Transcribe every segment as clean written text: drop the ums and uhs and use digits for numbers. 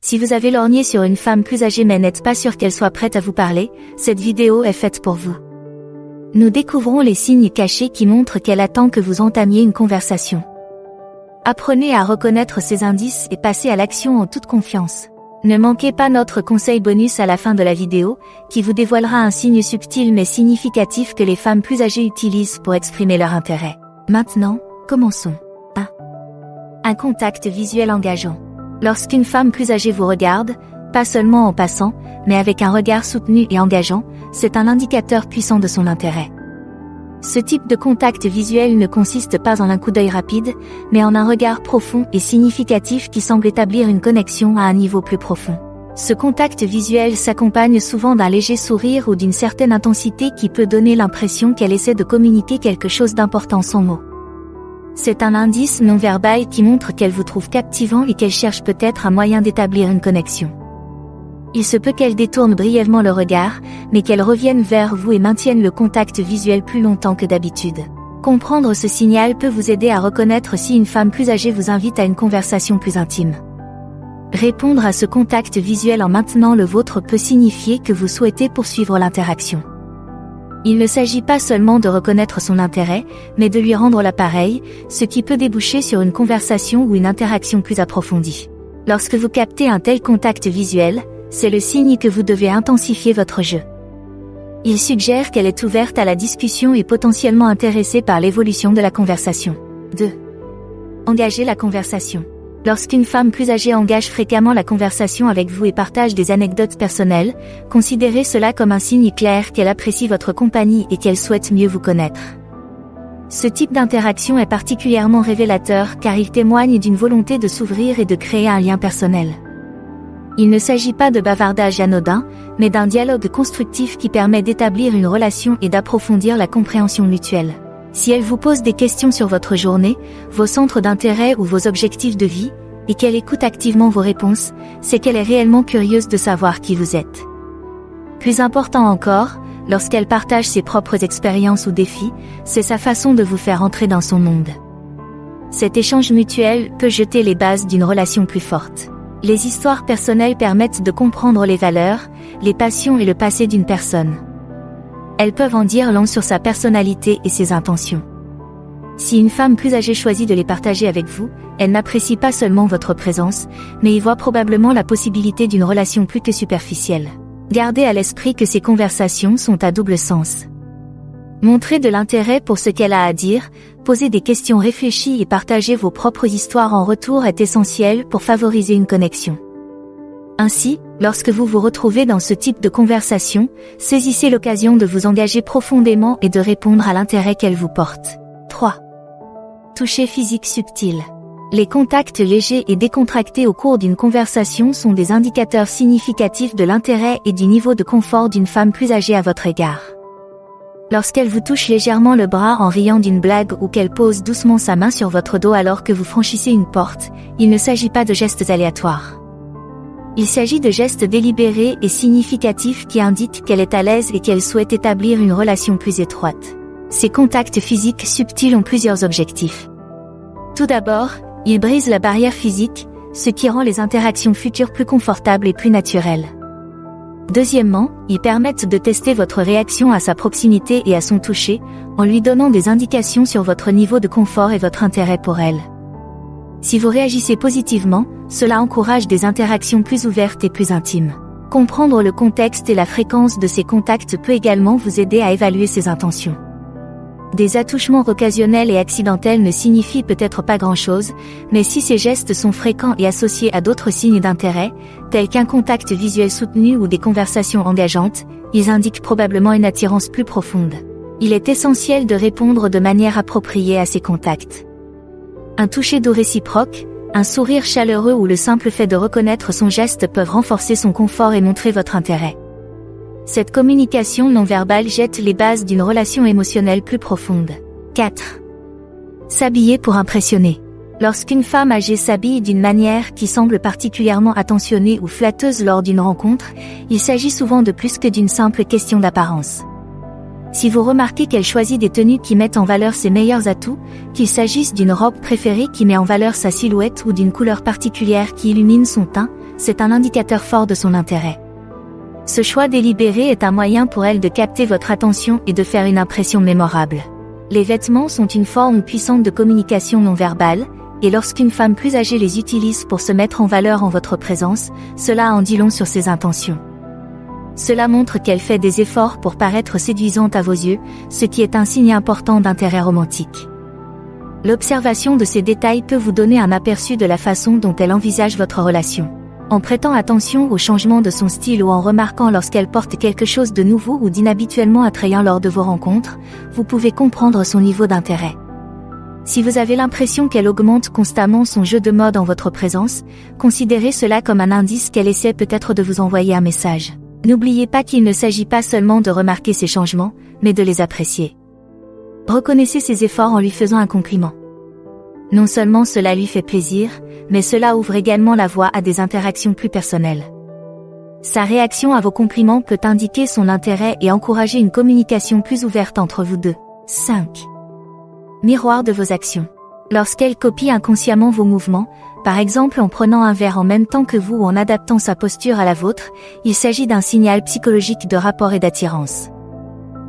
Si vous avez lorgné sur une femme plus âgée mais n'êtes pas sûr qu'elle soit prête à vous parler, cette vidéo est faite pour vous. Nous découvrons les signes cachés qui montrent qu'elle attend que vous entamiez une conversation. Apprenez à reconnaître ces indices et passez à l'action en toute confiance. Ne manquez pas notre conseil bonus à la fin de la vidéo, qui vous dévoilera un signe subtil mais significatif que les femmes plus âgées utilisent pour exprimer leur intérêt. Maintenant, commençons. 1. Un contact visuel engageant. Lorsqu'une femme plus âgée vous regarde, pas seulement en passant, mais avec un regard soutenu et engageant, c'est un indicateur puissant de son intérêt. Ce type de contact visuel ne consiste pas en un coup d'œil rapide, mais en un regard profond et significatif qui semble établir une connexion à un niveau plus profond. Ce contact visuel s'accompagne souvent d'un léger sourire ou d'une certaine intensité qui peut donner l'impression qu'elle essaie de communiquer quelque chose d'important sans mots. C'est un indice non-verbal qui montre qu'elle vous trouve captivant et qu'elle cherche peut-être un moyen d'établir une connexion. Il se peut qu'elle détourne brièvement le regard, mais qu'elle revienne vers vous et maintienne le contact visuel plus longtemps que d'habitude. Comprendre ce signal peut vous aider à reconnaître si une femme plus âgée vous invite à une conversation plus intime. Répondre à ce contact visuel en maintenant le vôtre peut signifier que vous souhaitez poursuivre l'interaction. Il ne s'agit pas seulement de reconnaître son intérêt, mais de lui rendre l'appareil, ce qui peut déboucher sur une conversation ou une interaction plus approfondie. Lorsque vous captez un tel contact visuel, c'est le signe que vous devez intensifier votre jeu. Il suggère qu'elle est ouverte à la discussion et potentiellement intéressée par l'évolution de la conversation. 2. Engager la conversation. Lorsqu'une femme plus âgée engage fréquemment la conversation avec vous et partage des anecdotes personnelles, considérez cela comme un signe clair qu'elle apprécie votre compagnie et qu'elle souhaite mieux vous connaître. Ce type d'interaction est particulièrement révélateur car il témoigne d'une volonté de s'ouvrir et de créer un lien personnel. Il ne s'agit pas de bavardage anodin, mais d'un dialogue constructif qui permet d'établir une relation et d'approfondir la compréhension mutuelle. Si elle vous pose des questions sur votre journée, vos centres d'intérêt ou vos objectifs de vie, et qu'elle écoute activement vos réponses, c'est qu'elle est réellement curieuse de savoir qui vous êtes. Plus important encore, lorsqu'elle partage ses propres expériences ou défis, c'est sa façon de vous faire entrer dans son monde. Cet échange mutuel peut jeter les bases d'une relation plus forte. Les histoires personnelles permettent de comprendre les valeurs, les passions et le passé d'une personne. Elles peuvent en dire long sur sa personnalité et ses intentions. Si une femme plus âgée choisit de les partager avec vous, elle n'apprécie pas seulement votre présence, mais y voit probablement la possibilité d'une relation plus que superficielle. Gardez à l'esprit que ces conversations sont à double sens. Montrez de l'intérêt pour ce qu'elle a à dire, posez des questions réfléchies et partagez vos propres histoires en retour est essentiel pour favoriser une connexion. Ainsi, lorsque vous vous retrouvez dans ce type de conversation, saisissez l'occasion de vous engager profondément et de répondre à l'intérêt qu'elle vous porte. 3. Toucher physique subtil. Les contacts légers et décontractés au cours d'une conversation sont des indicateurs significatifs de l'intérêt et du niveau de confort d'une femme plus âgée à votre égard. Lorsqu'elle vous touche légèrement le bras en riant d'une blague ou qu'elle pose doucement sa main sur votre dos alors que vous franchissez une porte, il ne s'agit pas de gestes aléatoires. Il s'agit de gestes délibérés et significatifs qui indiquent qu'elle est à l'aise et qu'elle souhaite établir une relation plus étroite. Ces contacts physiques subtils ont plusieurs objectifs. Tout d'abord, ils brisent la barrière physique, ce qui rend les interactions futures plus confortables et plus naturelles. Deuxièmement, ils permettent de tester votre réaction à sa proximité et à son toucher, en lui donnant des indications sur votre niveau de confort et votre intérêt pour elle. Si vous réagissez positivement, cela encourage des interactions plus ouvertes et plus intimes. Comprendre le contexte et la fréquence de ces contacts peut également vous aider à évaluer ses intentions. Des attouchements occasionnels et accidentels ne signifient peut-être pas grand-chose, mais si ces gestes sont fréquents et associés à d'autres signes d'intérêt, tels qu'un contact visuel soutenu ou des conversations engageantes, ils indiquent probablement une attirance plus profonde. Il est essentiel de répondre de manière appropriée à ces contacts. Un toucher doux réciproque, un sourire chaleureux ou le simple fait de reconnaître son geste peuvent renforcer son confort et montrer votre intérêt. Cette communication non-verbale jette les bases d'une relation émotionnelle plus profonde. 4. S'habiller pour impressionner. Lorsqu'une femme âgée s'habille d'une manière qui semble particulièrement attentionnée ou flatteuse lors d'une rencontre, il s'agit souvent de plus que d'une simple question d'apparence. Si vous remarquez qu'elle choisit des tenues qui mettent en valeur ses meilleurs atouts, qu'il s'agisse d'une robe préférée qui met en valeur sa silhouette ou d'une couleur particulière qui illumine son teint, c'est un indicateur fort de son intérêt. Ce choix délibéré est un moyen pour elle de capter votre attention et de faire une impression mémorable. Les vêtements sont une forme puissante de communication non verbale, et lorsqu'une femme plus âgée les utilise pour se mettre en valeur en votre présence, cela en dit long sur ses intentions. Cela montre qu'elle fait des efforts pour paraître séduisante à vos yeux, ce qui est un signe important d'intérêt romantique. L'observation de ces détails peut vous donner un aperçu de la façon dont elle envisage votre relation. En prêtant attention au changement de son style ou en remarquant lorsqu'elle porte quelque chose de nouveau ou d'inhabituellement attrayant lors de vos rencontres, vous pouvez comprendre son niveau d'intérêt. Si vous avez l'impression qu'elle augmente constamment son jeu de mode en votre présence, considérez cela comme un indice qu'elle essaie peut-être de vous envoyer un message. N'oubliez pas qu'il ne s'agit pas seulement de remarquer ces changements, mais de les apprécier. Reconnaissez ses efforts en lui faisant un compliment. Non seulement cela lui fait plaisir, mais cela ouvre également la voie à des interactions plus personnelles. Sa réaction à vos compliments peut indiquer son intérêt et encourager une communication plus ouverte entre vous deux. 5. Miroir de vos actions. Lorsqu'elle copie inconsciemment vos mouvements, par exemple en prenant un verre en même temps que vous ou en adaptant sa posture à la vôtre, il s'agit d'un signal psychologique de rapport et d'attirance.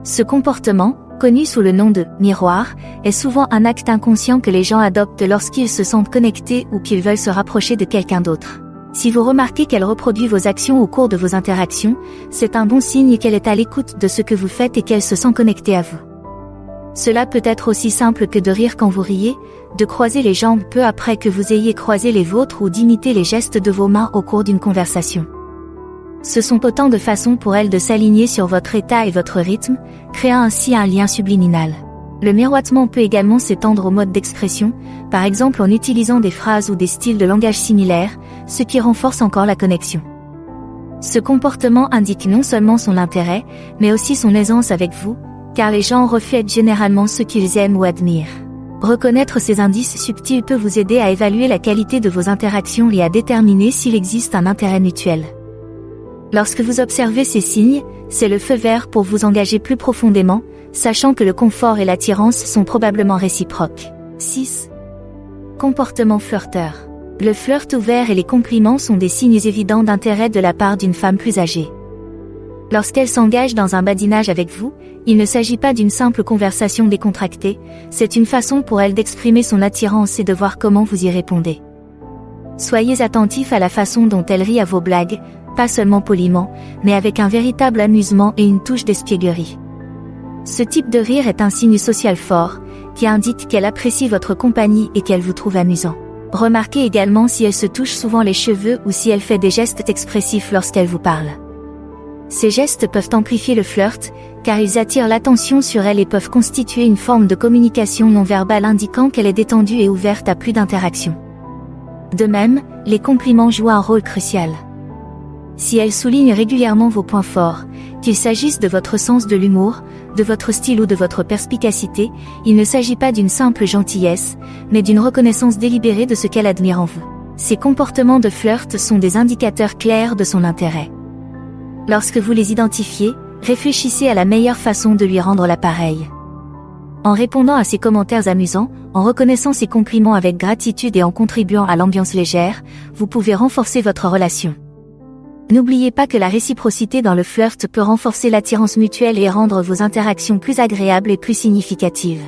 Ce comportement, connu sous le nom de « miroir », est souvent un acte inconscient que les gens adoptent lorsqu'ils se sentent connectés ou qu'ils veulent se rapprocher de quelqu'un d'autre. Si vous remarquez qu'elle reproduit vos actions au cours de vos interactions, c'est un bon signe qu'elle est à l'écoute de ce que vous faites et qu'elle se sent connectée à vous. Cela peut être aussi simple que de rire quand vous riez, de croiser les jambes peu après que vous ayez croisé les vôtres ou d'imiter les gestes de vos mains au cours d'une conversation. Ce sont autant de façons pour elle de s'aligner sur votre état et votre rythme, créant ainsi un lien subliminal. Le miroitement peut également s'étendre au mode d'expression, par exemple en utilisant des phrases ou des styles de langage similaires, ce qui renforce encore la connexion. Ce comportement indique non seulement son intérêt, mais aussi son aisance avec vous, car les gens reflètent généralement ce qu'ils aiment ou admirent. Reconnaître ces indices subtils peut vous aider à évaluer la qualité de vos interactions et à déterminer s'il existe un intérêt mutuel. Lorsque vous observez ces signes, c'est le feu vert pour vous engager plus profondément, sachant que le confort et l'attirance sont probablement réciproques. 6. Comportement flirteur. Le flirt ouvert et les compliments sont des signes évidents d'intérêt de la part d'une femme plus âgée. Lorsqu'elle s'engage dans un badinage avec vous, il ne s'agit pas d'une simple conversation décontractée, c'est une façon pour elle d'exprimer son attirance et de voir comment vous y répondez. Soyez attentif à la façon dont elle rit à vos blagues, pas seulement poliment, mais avec un véritable amusement et une touche d'espièglerie. Ce type de rire est un signe social fort, qui indique qu'elle apprécie votre compagnie et qu'elle vous trouve amusant. Remarquez également si elle se touche souvent les cheveux ou si elle fait des gestes expressifs lorsqu'elle vous parle. Ces gestes peuvent amplifier le flirt, car ils attirent l'attention sur elle et peuvent constituer une forme de communication non verbale indiquant qu'elle est détendue et ouverte à plus d'interactions. De même, les compliments jouent un rôle crucial. Si elle souligne régulièrement vos points forts, qu'il s'agisse de votre sens de l'humour, de votre style ou de votre perspicacité, il ne s'agit pas d'une simple gentillesse, mais d'une reconnaissance délibérée de ce qu'elle admire en vous. Ces comportements de flirt sont des indicateurs clairs de son intérêt. Lorsque vous les identifiez, réfléchissez à la meilleure façon de lui rendre l'appareil. En répondant à ses commentaires amusants, en reconnaissant ses compliments avec gratitude et en contribuant à l'ambiance légère, vous pouvez renforcer votre relation. N'oubliez pas que la réciprocité dans le flirt peut renforcer l'attirance mutuelle et rendre vos interactions plus agréables et plus significatives.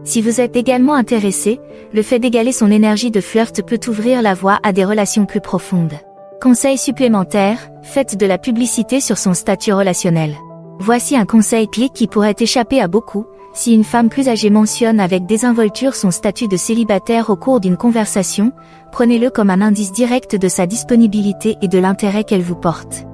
Si vous êtes également intéressé, le fait d'égaler son énergie de flirt peut ouvrir la voie à des relations plus profondes. Conseil supplémentaire, faites de la publicité sur son statut relationnel. Voici un conseil clé qui pourrait échapper à beaucoup. Si une femme plus âgée mentionne avec désinvolture son statut de célibataire au cours d'une conversation, prenez-le comme un indice direct de sa disponibilité et de l'intérêt qu'elle vous porte.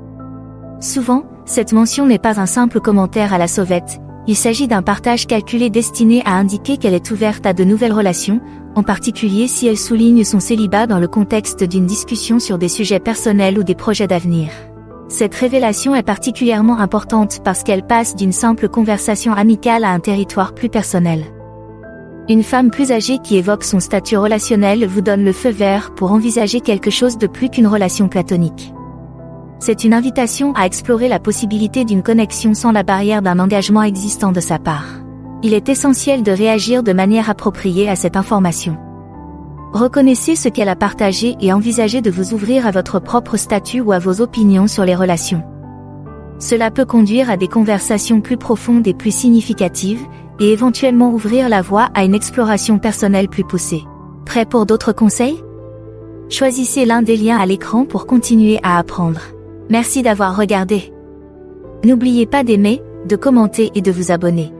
Souvent, cette mention n'est pas un simple commentaire à la sauvette, il s'agit d'un partage calculé destiné à indiquer qu'elle est ouverte à de nouvelles relations, en particulier si elle souligne son célibat dans le contexte d'une discussion sur des sujets personnels ou des projets d'avenir. Cette révélation est particulièrement importante parce qu'elle passe d'une simple conversation amicale à un territoire plus personnel. Une femme plus âgée qui évoque son statut relationnel vous donne le feu vert pour envisager quelque chose de plus qu'une relation platonique. C'est une invitation à explorer la possibilité d'une connexion sans la barrière d'un engagement existant de sa part. Il est essentiel de réagir de manière appropriée à cette information. Reconnaissez ce qu'elle a partagé et envisagez de vous ouvrir à votre propre statut ou à vos opinions sur les relations. Cela peut conduire à des conversations plus profondes et plus significatives, et éventuellement ouvrir la voie à une exploration personnelle plus poussée. Prêt pour d'autres conseils? Choisissez l'un des liens à l'écran pour continuer à apprendre. Merci d'avoir regardé. N'oubliez pas d'aimer, de commenter et de vous abonner.